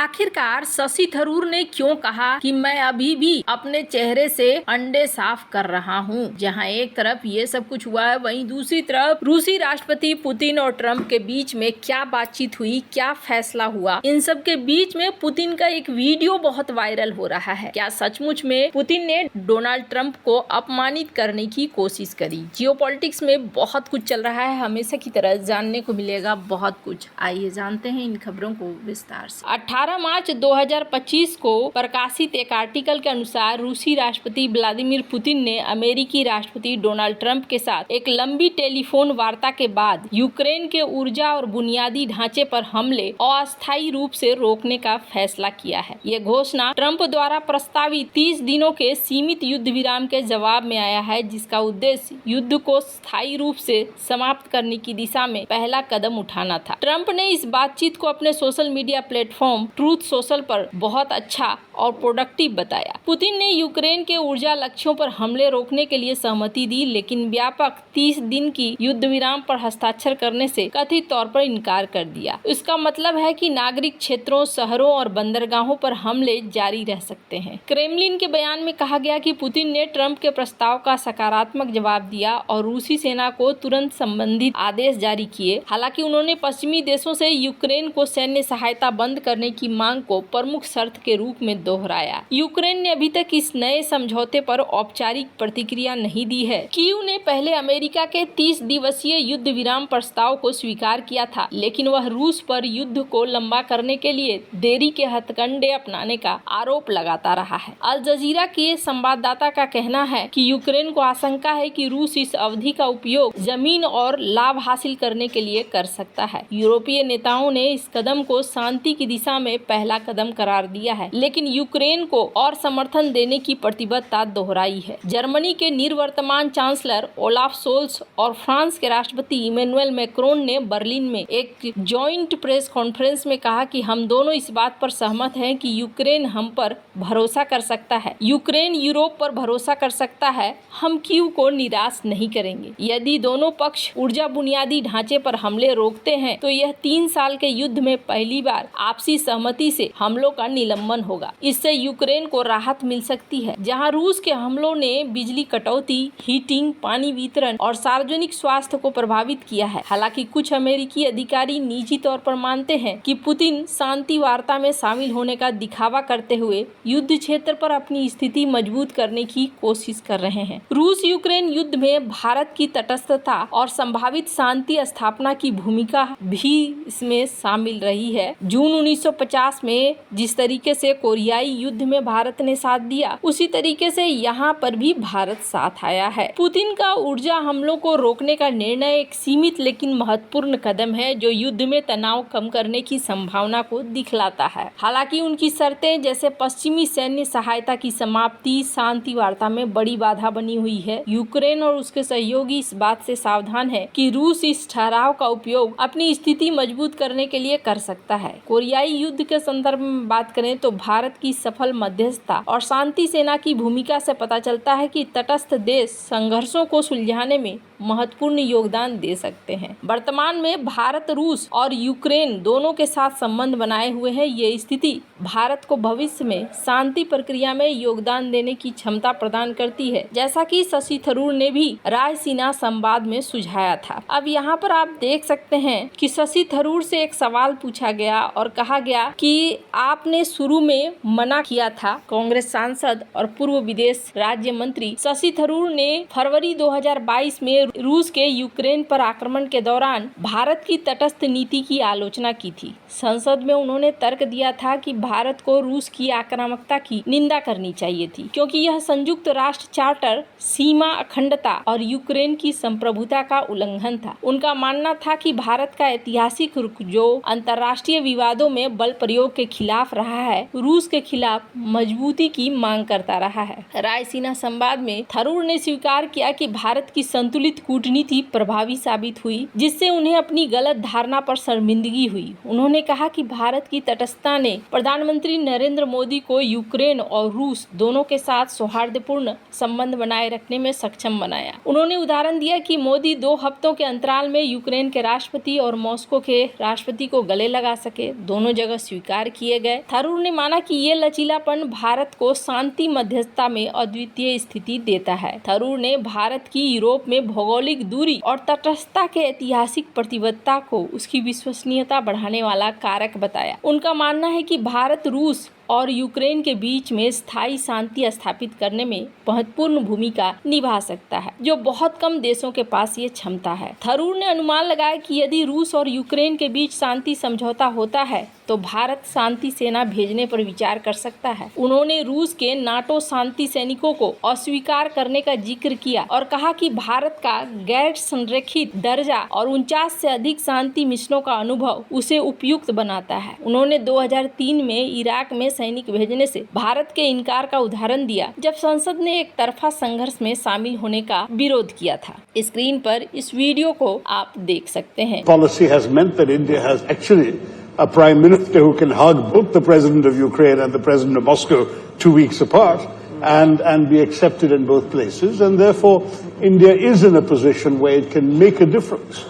आखिरकार शशि थरूर ने क्यों कहा कि मैं अभी भी अपने चेहरे से अंडे साफ कर रहा हूं। जहां एक तरफ ये सब कुछ हुआ है, वहीं दूसरी तरफ रूसी राष्ट्रपति पुतिन और ट्रंप के बीच में क्या बातचीत हुई, क्या फैसला हुआ, इन सब के बीच में पुतिन का एक वीडियो बहुत वायरल हो रहा है। क्या सचमुच में पुतिन ने डोनाल्ड ट्रंप को अपमानित करने की कोशिश करी? जियोपॉलिटिक्स में बहुत कुछ चल रहा है, हमेशा की तरह जानने को मिलेगा बहुत कुछ। आइए जानते हैं इन खबरों को विस्तार से। 18 मार्च 2025 को प्रकाशित एक आर्टिकल के अनुसार रूसी राष्ट्रपति व्लादिमीर पुतिन ने अमेरिकी राष्ट्रपति डोनाल्ड ट्रंप के साथ एक लंबी टेलीफोन वार्ता के बाद यूक्रेन के ऊर्जा और बुनियादी ढांचे पर हमले अस्थायी रूप से रोकने का फैसला किया है। ये घोषणा ट्रंप द्वारा प्रस्तावित 30 दिनों के सीमित युद्ध विराम के जवाब में आया है, जिसका उद्देश्य युद्ध को स्थायी रूप से समाप्त करने की दिशा में पहला कदम उठाना था। ट्रंप ने इस बातचीत को अपने social media platform truth social पर बहुत अच्छा और प्रोडक्टिव बताया। पुतिन ने यूक्रेन के ऊर्जा लक्ष्यों पर हमले रोकने के लिए सहमति दी, लेकिन व्यापक 30 दिन की युद्ध विराम पर हस्ताक्षर करने से कथित तौर पर इनकार कर दिया। इसका मतलब है कि नागरिक क्षेत्रों, शहरों और बंदरगाहों पर हमले जारी रह सकते हैं। क्रेमलिन के बयान में कहा गया कि पुतिन ने ट्रंप के प्रस्ताव का सकारात्मक जवाब दिया और रूसी सेना को तुरंत संबंधित आदेश जारी किए। हालांकि उन्होंने पश्चिमी देशों से यूक्रेन को सैन्य सहायता बंद करने की मांग को प्रमुख शर्त के रूप में दोहराया। यूक्रेन ने अभी तक इस नए समझौते पर औपचारिक प्रतिक्रिया नहीं दी है। कीव ने पहले अमेरिका के 30 दिवसीय युद्ध विराम प्रस्ताव को स्वीकार किया था, लेकिन वह रूस पर युद्ध को लंबा करने के लिए देरी के हथकंडे अपनाने का आरोप लगाता रहा है। अल जजीरा के संवाददाता का कहना है कि यूक्रेन को आशंका है कि रूस इस अवधि का उपयोग जमीन और लाभ हासिल करने के लिए कर सकता है। यूरोपीय नेताओं ने इस कदम को शांति की दिशा में पहला कदम करार दिया है, लेकिन यूक्रेन को और समर्थन देने की प्रतिबद्धता दोहराई है। जर्मनी के निवर्तमान चांसलर ओलाफ सोल्स और फ्रांस के राष्ट्रपति इमैनुअल मैक्रोन ने बर्लिन में एक जॉइंट प्रेस कॉन्फ्रेंस में कहा कि हम दोनों इस बात पर सहमत हैं कि यूक्रेन हम पर भरोसा कर सकता है, यूक्रेन यूरोप पर भरोसा कर सकता है। हम कीव को निराश नहीं करेंगे। यदि दोनों पक्ष ऊर्जा बुनियादी ढांचे पर हमले रोकते हैं तो यह 3 साल के युद्ध में पहली बार आपसी सहमति से हमलों का निलंबन होगा। इससे यूक्रेन को राहत मिल सकती है, जहां रूस के हमलों ने बिजली कटौती, हीटिंग, पानी वितरण और सार्वजनिक स्वास्थ्य को प्रभावित किया है। हालांकि कुछ अमेरिकी अधिकारी निजी तौर पर मानते हैं कि पुतिन शांति वार्ता में शामिल होने का दिखावा करते हुए युद्ध क्षेत्र पर अपनी स्थिति मजबूत करने की कोशिश कर रहे हैं। रूस यूक्रेन युद्ध में भारत की तटस्थता और संभावित शांति स्थापना की भूमिका भी इसमें शामिल रही है। जून 1950 में जिस तरीके से कोरियाई युद्ध में भारत ने साथ दिया, उसी तरीके से यहाँ पर भी भारत साथ आया है। पुतिन का ऊर्जा हमलों को रोकने का निर्णय एक सीमित लेकिन महत्वपूर्ण कदम है, जो युद्ध में तनाव कम करने की संभावना को दिखलाता है। हालांकि उनकी शर्तें जैसे पश्चिमी सैन्य सहायता की समाप्ति शांति वार्ता में बड़ी बाधा बनी हुई है। यूक्रेन और उसके सहयोगी इस बात से सावधान है कि रूस इस ठहराव का उपयोग अपनी स्थिति मजबूत करने के लिए कर सकता है। कोरियाई युद्ध के संदर्भ में बात करें तो भारत की सफल मध्यस्थता और शांति सेना की भूमिका से पता चलता है कि तटस्थ देश संघर्षों को सुलझाने में महत्वपूर्ण योगदान दे सकते हैं। वर्तमान में भारत रूस और यूक्रेन दोनों के साथ संबंध बनाए हुए है। ये स्थिति भारत को भविष्य में शांति प्रक्रिया में योगदान देने की क्षमता प्रदान करती है, जैसा कि शशि थरूर ने भी रायसीना संवाद में सुझाया था। अब यहाँ पर आप देख सकते हैं कि शशि थरूर से एक सवाल पूछा गया और कहा गया कि आपने शुरू में मना किया था। कांग्रेस सांसद और पूर्व विदेश राज्य मंत्री शशि थरूर ने फरवरी 2022 में रूस के यूक्रेन पर आक्रमण के दौरान भारत की तटस्थ नीति की आलोचना की थी। संसद में उन्होंने तर्क दिया था कि भारत को रूस की आक्रामकता की निंदा करनी चाहिए थी, क्योंकि यह संयुक्त राष्ट्र चार्टर, सीमा अखंडता और यूक्रेन की संप्रभुता का उल्लंघन था। उनका मानना था कि भारत का ऐतिहासिक रुख जो अंतर्राष्ट्रीय विवादों में बल प्रयोग के खिलाफ रहा है, रूस के खिलाफ मजबूती की मांग करता रहा है। रायसीना संवाद में थरूर ने स्वीकार किया कि भारत की संतुलित विरोधित कूटनीति प्रभावी साबित हुई, जिससे उन्हें अपनी गलत धारणा पर शर्मिंदगी हुई। उन्होंने कहा कि भारत की तटस्थता ने प्रधानमंत्री नरेंद्र मोदी को यूक्रेन और रूस दोनों के साथ सौहार्दपूर्ण संबंध बनाए रखने में सक्षम बनाया। उन्होंने उदाहरण दिया कि मोदी 2 हफ्तों के अंतराल में यूक्रेन के राष्ट्रपति और मॉस्को के राष्ट्रपति को गले लगा सके, दोनों जगह स्वीकार किए गए। थरूर ने माना कि ये लचीलापन भारत को शांति मध्यस्थता में अद्वितीय स्थिति देता है। थरूर ने भारत की यूरोप में भौगोलिक दूरी और तटस्थता के ऐतिहासिक प्रतिबद्धता को उसकी विश्वसनीयता बढ़ाने वाला कारक बताया। उनका मानना है कि भारत रूस और यूक्रेन के बीच में स्थायी शांति स्थापित करने में महत्वपूर्ण भूमिका निभा सकता है, जो बहुत कम देशों के पास ये क्षमता है। थरूर ने अनुमान लगाया कि यदि रूस और यूक्रेन के बीच शांति समझौता होता है तो भारत शांति सेना भेजने पर विचार कर सकता है। उन्होंने रूस के नाटो शांति सैनिकों को अस्वीकार करने का जिक्र किया और कहा कि भारत का गैर संरक्षित दर्जा और 49 से अधिक शांति मिशनों का अनुभव उसे उपयुक्त बनाता है। उन्होंने 2003 में इराक में सैनिक भेजने से भारत के इनकार का उदाहरण दिया, जब संसद ने एक तरफा संघर्ष में शामिल होने का विरोध किया था। स्क्रीन पर इस वीडियो को आप देख सकते हैं। Policy has meant that India has actually a prime minister who can hug both the president of Ukraine and the president of Moscow 2 weeks apart and be accepted in both places, and therefore India is in a position where it can make a difference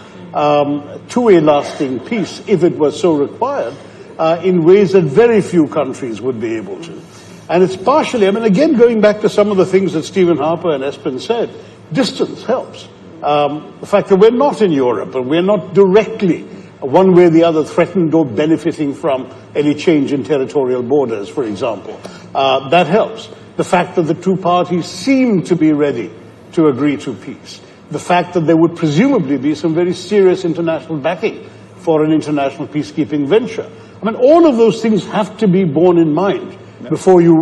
to a lasting peace if it was so required. In ways that very few countries would be able to. And it's partially, I mean, again, going back to some of the things that Stephen Harper and Espen said, distance helps. The fact that we're not in Europe and we're not directly, one way or the other, threatened or benefiting from any change in territorial borders, for example, that helps. The fact that the two parties seem to be ready to agree to peace. The fact that there would presumably be some very serious international backing for an international peacekeeping venture. I mean, all of those things have to be borne in mind before you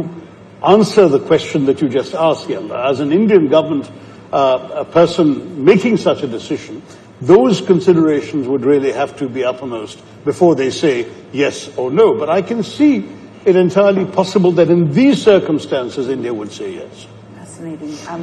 answer the question that you just asked, Yella. As an Indian government, a person making such a decision, those considerations would really have to be uppermost before they say yes or no. But I can see it entirely possible that in these circumstances, India would say yes.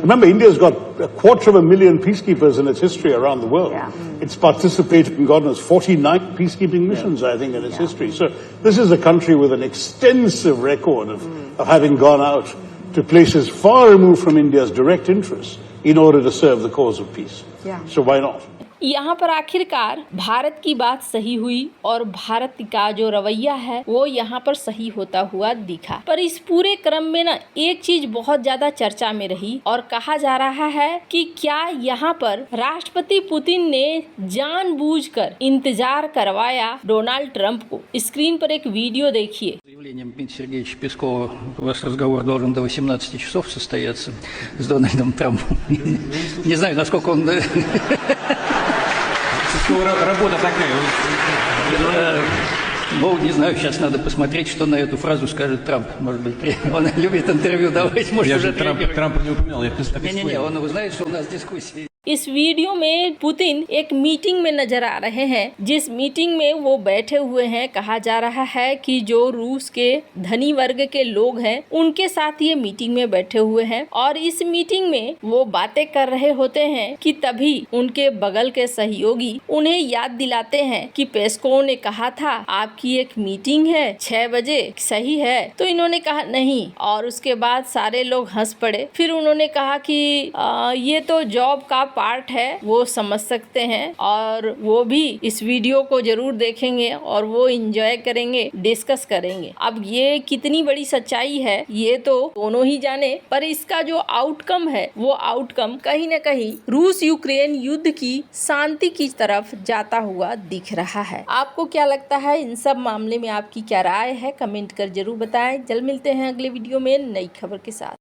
Remember, India's got 250,000 peacekeepers in its history around the world. Yeah. It's participated in, God knows, 49 peacekeeping missions, I think, in its history. So this is a country with an extensive record of having gone out to places far removed from India's direct interests in order to serve the cause of peace. Yeah. So why not? यहाँ पर आखिरकार भारत की बात सही हुई और भारत का जो रवैया है वो यहाँ पर सही होता हुआ दिखा। पर इस पूरे क्रम में ना एक चीज बहुत ज्यादा चर्चा में रही और कहा जा रहा है कि क्या यहाँ पर राष्ट्रपति पुतिन ने जानबूझकर इंतजार करवाया डोनाल्ड ट्रंप को। स्क्रीन पर एक वीडियो देखिए। Заявлением Дмитрия Сергеевича Пескова у вас разговор должен до 18 часов состояться с Дональдом Трампом. Не знаю, насколько он... Работа такая. Ну, не знаю, сейчас надо посмотреть, что на эту фразу скажет Трамп. Может быть, он любит интервью давать, может, я уже Трампа не упоминал. Не-не-не, он знает, что у нас дискуссии. इस वीडियो में पुतिन एक मीटिंग में नजर आ रहे हैं, जिस मीटिंग में वो बैठे हुए हैं। कहा जा रहा है कि जो रूस के धनी वर्ग के लोग हैं उनके साथ ये मीटिंग में बैठे हुए हैं और इस मीटिंग में वो बातें कर रहे होते हैं कि तभी उनके बगल के सहयोगी उन्हें याद दिलाते हैं कि पेस्कोव ने कहा था आपकी एक मीटिंग है 6 बजे, सही है? तो इन्होंने कहा नहीं और उसके बाद सारे लोग हंस पड़े। फिर उन्होंने कहा कि ये तो जॉब का पार्ट है, वो समझ सकते हैं और वो भी इस वीडियो को जरूर देखेंगे और वो एंजॉय करेंगे, डिस्कस करेंगे। अब ये कितनी बड़ी सच्चाई है ये तो दोनों ही जाने, पर इसका जो आउटकम है वो आउटकम कहीं न कहीं रूस यूक्रेन युद्ध की शांति की तरफ जाता हुआ दिख रहा है। आपको क्या लगता है इन सब मामले में, आपकी क्या राय है? कमेंट कर जरूर बताएं। जल्द मिलते हैं अगले वीडियो में नई खबर के साथ।